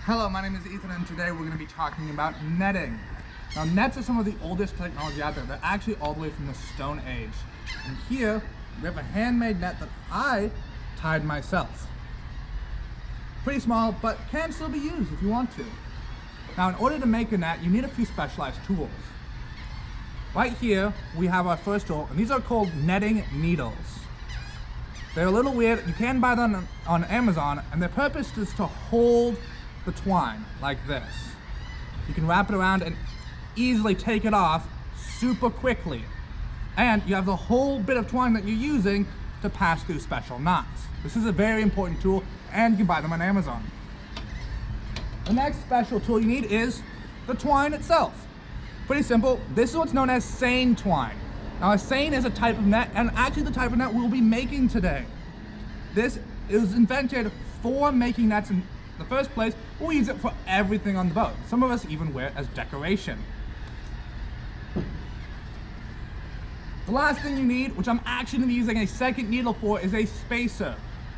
Hello, my name is Ethan, and today we're going to be talking about netting. Now, nets are some of the oldest technology out there. They're actually all the way from the Stone Age. And here, we have a handmade net that I tied myself. Pretty small, but can still be used if you want to. Now, in order to make a net, you need a few specialized tools. Right here, we have our first tool, and these are called netting needles. They're a little weird. You can buy them on Amazon, and their purpose is to hold the twine like this. You can wrap it around and easily take it off super quickly. And you have the whole bit of twine that you're using to pass through special knots. This is a very important tool, and you can buy them on Amazon. The next special tool you need is the twine itself. Pretty simple. This is what's known as seine twine. Now, a seine is a type of net, and actually the type of net we'll be making today. This was invented for making nets in the first place. We'll use it for everything on the boat. Some of us even wear it as decoration. The last thing you need, which I'm actually going to be using a second needle for, is a spacer.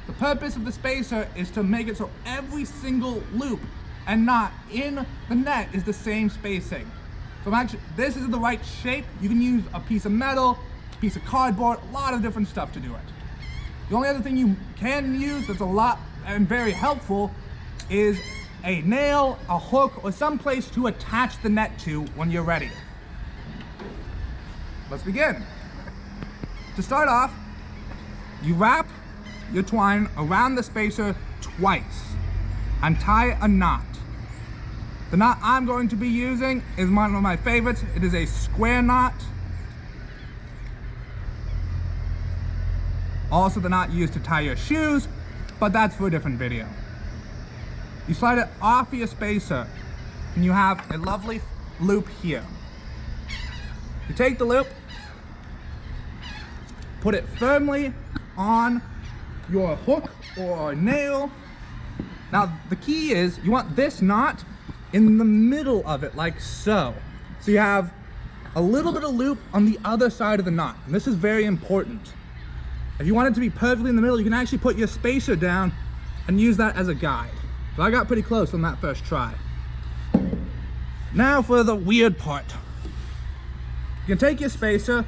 The purpose of the spacer is to make it so every single loop and knot in the net is the same spacing. So this is the right shape. You can use a piece of metal, a piece of cardboard, a lot of different stuff to do it. The only other thing you can use that's a lot and very helpful is a nail, a hook, or some place to attach the net to when you're ready. Let's begin. To start off, you wrap your twine around the spacer twice and tie a knot. The knot I'm going to be using is one of my favorites. It is a square knot. Also the knot used to tie your shoes, but that's for a different video. You slide it off your spacer and you have a lovely loop here. You take the loop, put it firmly on your hook or nail. Now the key is you want this knot in the middle of it, like so. So you have a little bit of loop on the other side of the knot, and this is very important. If you want it to be perfectly in the middle, you can actually put your spacer down and use that as a guide. So I got pretty close on that first try. Now for the weird part. You can take your spacer,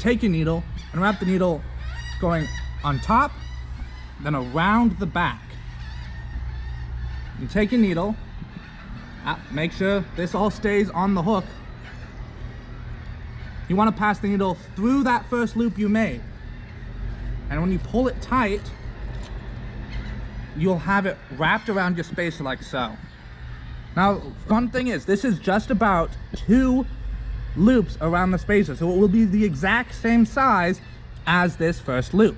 take your needle, and wrap the needle going on top, then around the back. You take your needle, make sure this all stays on the hook. You want to pass the needle through that first loop you made. And when you pull it tight, you'll have it wrapped around your spacer like so. Now, fun thing is, this is just about 2 loops around the spacer, so it will be the exact same size as this first loop.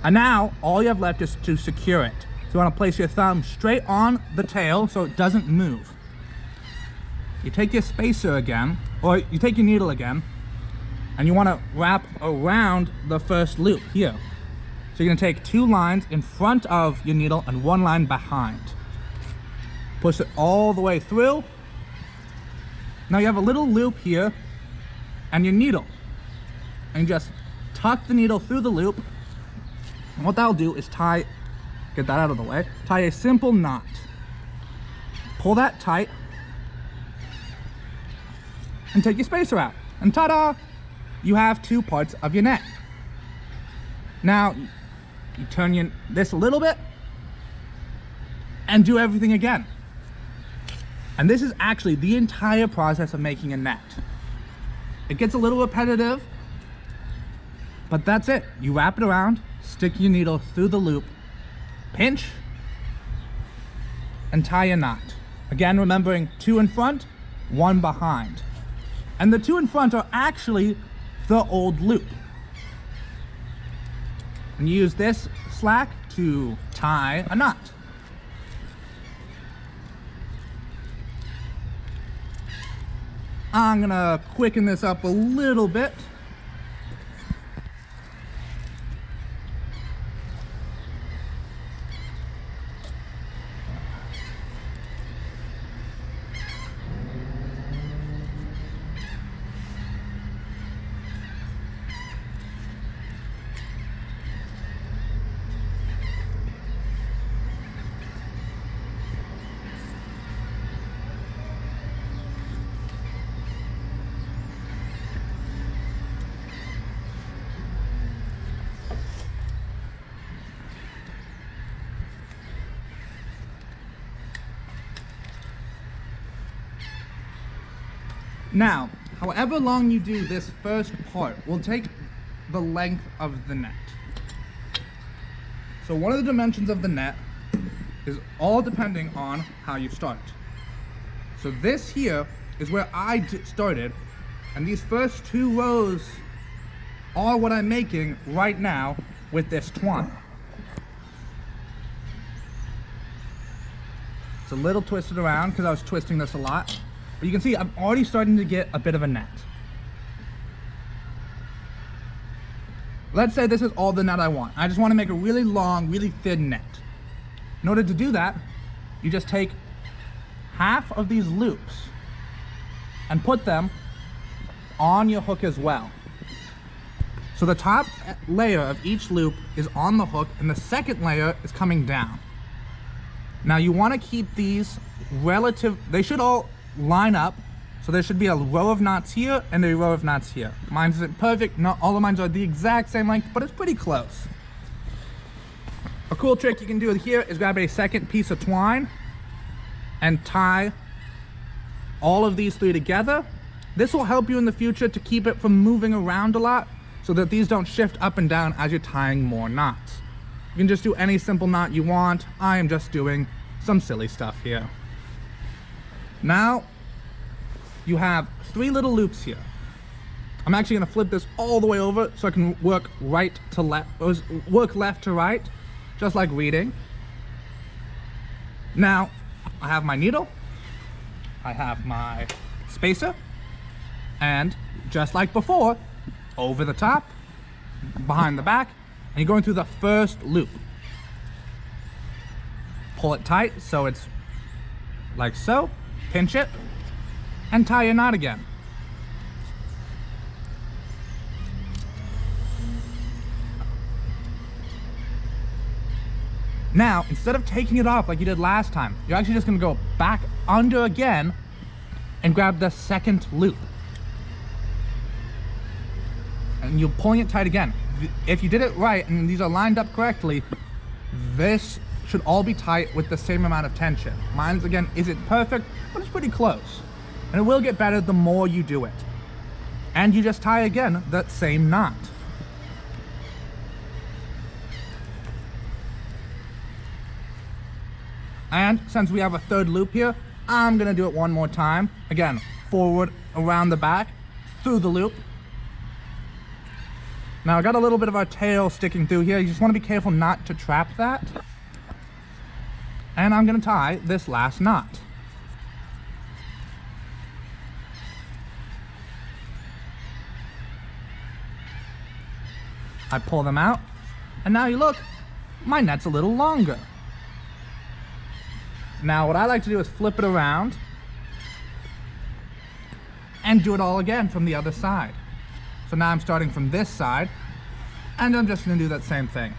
And now, all you have left is to secure it. So you want to place your thumb straight on the tail so it doesn't move. You take your spacer again, or you take your needle again, and you want to wrap around the first loop here. So you're going to take 2 lines in front of your needle and 1 line behind. Push it all the way through. Now you have a little loop here and your needle. And you just tuck the needle through the loop. And what that'll do is get that out of the way, tie a simple knot. Pull that tight and take your spacer out. And ta-da! You have 2 parts of your net. Now, you turn this a little bit and do everything again. And this is actually the entire process of making a net. It gets a little repetitive, but that's it. You wrap it around, stick your needle through the loop, pinch, and tie a knot. Again, remembering 2 in front, 1 behind. And the 2 in front are actually the old loop. And you use this slack to tie a knot. I'm gonna quicken this up a little bit. Now, however long you do this first part will take the length of the net. So one of the dimensions of the net is all depending on how you start. So this here is where I started, and these first 2 rows are what I'm making right now with this twine. It's a little twisted around because I was twisting this a lot, but you can see I'm already starting to get a bit of a net. Let's say this is all the net I want. I just want to make a really long, really thin net. In order to do that, you just take half of these loops and put them on your hook as well. So the top layer of each loop is on the hook and the second layer is coming down. Now you want to keep these they should all line up. So there should be a row of knots here and a row of knots here. Mine isn't perfect, not all of mine are the exact same length, but it's pretty close. A cool trick you can do here is grab a second piece of twine and tie all of these 3 together. This will help you in the future to keep it from moving around a lot so that these don't shift up and down as you're tying more knots. You can just do any simple knot you want. I am just doing some silly stuff here. Now, you have 3 little loops here. I'm actually gonna flip this all the way over so I can work right to left, or work left to right, just like reading. Now, I have my needle, I have my spacer, and just like before, over the top, behind the back, and you're going through the first loop. Pull it tight so it's like so, pinch it, and tie your knot again. Now, instead of taking it off like you did last time, you're actually just gonna go back under again and grab the second loop. And you're pulling it tight again. If you did it right and these are lined up correctly, this should all be tight with the same amount of tension. Mine's, again, isn't perfect, but it's pretty close. And it will get better the more you do it. And you just tie again that same knot. And since we have a third loop here, I'm gonna do it one more time. Again, forward, around the back, through the loop. Now I got a little bit of our tail sticking through here. You just wanna be careful not to trap that. And I'm gonna tie this last knot. I pull them out, and now you look, my net's a little longer. Now what I like to do is flip it around and do it all again from the other side. So now I'm starting from this side, and I'm just gonna do that same thing.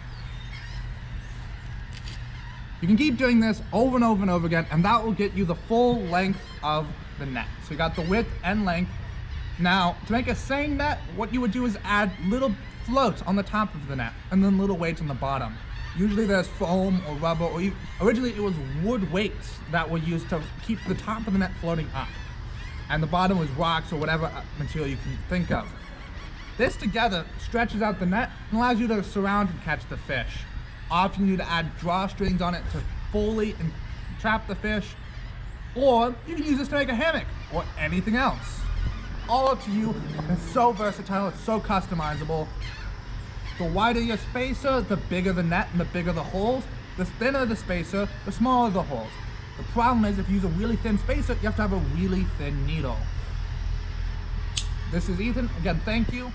You can keep doing this over and over and over again, and that will get you the full length of the net. So you got the width and length. Now, to make a seine net, what you would do is add little floats on the top of the net, and then little weights on the bottom. Usually there's foam or rubber, or originally it was wood weights that were used to keep the top of the net floating up. And the bottom was rocks or whatever material you can think of. This together stretches out the net and allows you to surround and catch the fish. Often you need to add drawstrings on it to fully trap the fish, or you can use this to make a hammock or anything else. All up to you. It's so versatile, it's so customizable. The wider your spacer, the bigger the net and the bigger the holes. The thinner the spacer, the smaller the holes. The problem is if you use a really thin spacer, you have to have a really thin needle. This is Ethan. Again, thank you.